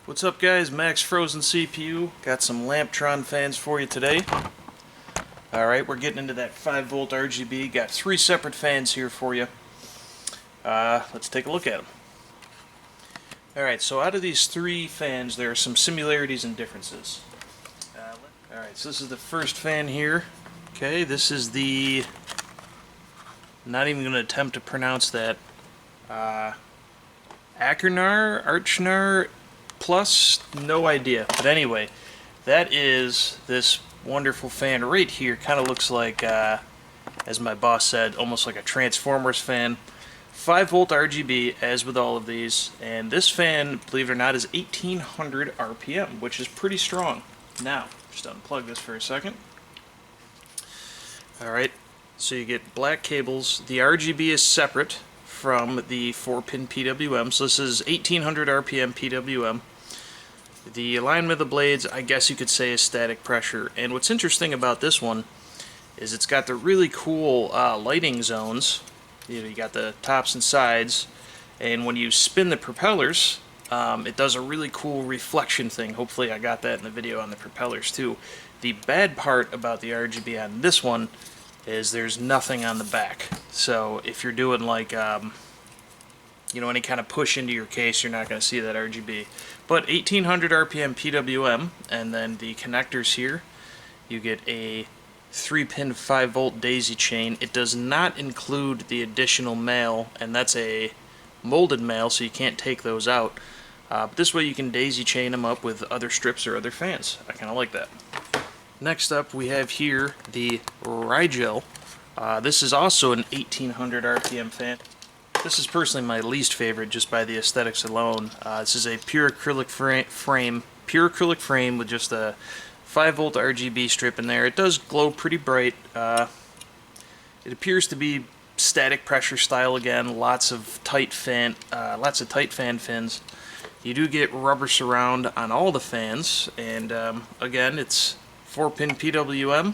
What's up guys, Max Frozen CPU. Got some Lamptron fans for you today. Alright, we're getting into that 5-volt RGB. Got 3 separate fans here for you. Let's take a look at them. Alright, so out of these 3 fans, there are some similarities and differences. Alright, so this is the first fan here. Okay, this is the... not even going to attempt to pronounce that. Archnar Plus, no idea. But anyway, that is this wonderful fan right here. Kind of looks like, as my boss said, almost like a Transformers fan. 5-volt RGB, as with all of these. And this fan, believe it or not, is 1800 RPM, which is pretty strong. Now, just unplug this for a second. Alright, so you get black cables. The RGB is separate from the 4-pin PWM, so this is 1800 RPM PWM. The alignment of the blades, I guess you could say, is static pressure. And what's interesting about this one is it's got the really cool lighting zones. You got the tops and sides, and when you spin the propellers, it does a really cool reflection thing. Hopefully I got that in the video on the propellers too. The bad part about the RGB on this one is there's nothing on the back. So if you're doing like you know, any kind of push into your case, you're not going to see that RGB. But 1800 RPM PWM, and then the connectors here, you get a 3-pin 5-volt daisy chain. It does not include the additional male, and that's a molded male, so you can't take those out. But this way you can daisy chain them up with other strips or other fans. I kind of like that. Next up we have here the Rigel. This is also an 1800 RPM fan. This is personally my least favorite just by the aesthetics alone. This is a pure acrylic frame with just a 5-volt RGB strip in there. It does glow pretty bright. It appears to be static pressure style again. Lots of tight fan fins. You do get rubber surround on all the fans, and again, it's 4-pin PWM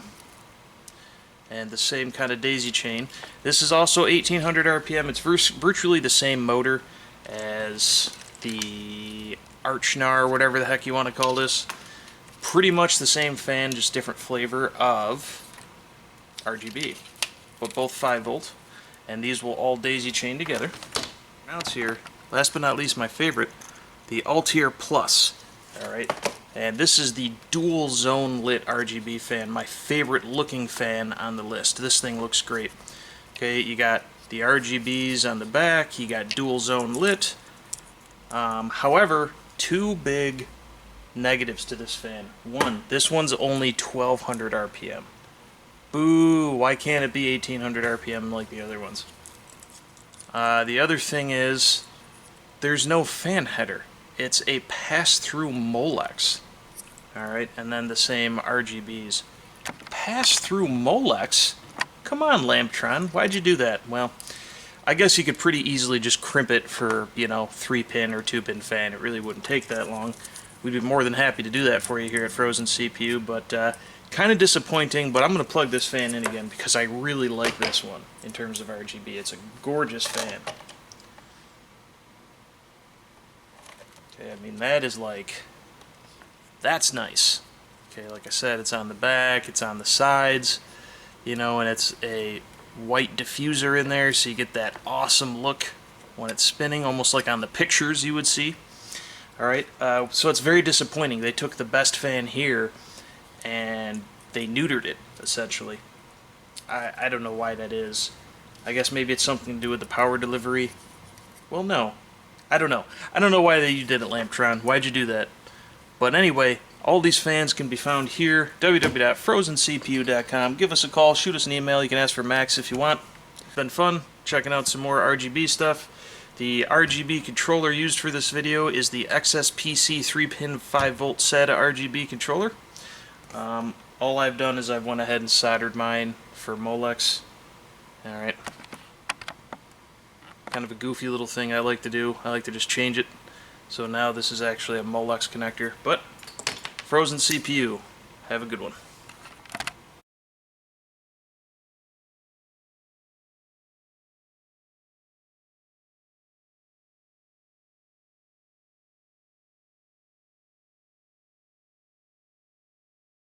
and the same kind of daisy chain. This is also 1800 RPM. It's virtually the same motor as the Archnar, or whatever the heck you want to call this. Pretty much the same fan, just different flavor of RGB, but both 5-volt, and these will all daisy chain together. Now it's here. Last but not least, my favorite, the Altier Plus. Alright, and this is the dual zone lit RGB fan, my favorite looking fan on the list. This thing looks great. Okay, you got the RGBs on the back, you got dual zone lit. However, 2 big negatives to this fan. One, this one's only 1200 RPM. Boo, why can't it be 1800 RPM like the other ones? The other thing is, there's no fan header. It's a pass-through Molex. Alright, and then the same RGBs. Pass-through Molex? Come on, Lamptron, why'd you do that? Well, I guess you could pretty easily just crimp it for, you know, 3-pin or 2-pin fan. It really wouldn't take that long. We'd be more than happy to do that for you here at Frozen CPU, but kind of disappointing, but I'm going to plug this fan in again because I really like this one in terms of RGB. It's a gorgeous fan. Okay, I mean, that is like, that's nice. Okay, like I said, it's on the back, it's on the sides, you know, and it's a white diffuser in there, so you get that awesome look when it's spinning, almost like on the pictures you would see. Alright, so it's very disappointing. They took the best fan here and they neutered it, essentially. I don't know why that is. I guess maybe it's something to do with the power delivery. Well, no. I don't know. I don't know why you did it, Lamptron. Why'd you do that? But anyway, all these fans can be found here, www.frozencpu.com. Give us a call, shoot us an email. You can ask for Max if you want. It's been fun checking out some more RGB stuff. The RGB controller used for this video is the XSPC 3-pin 5-volt SATA RGB controller. All I've done is I've went ahead and soldered mine for Molex. Alright. Kind of a goofy little thing I like to do. I like to just change it. So now this is actually a Molex connector. But Frozen CPU, have a good one.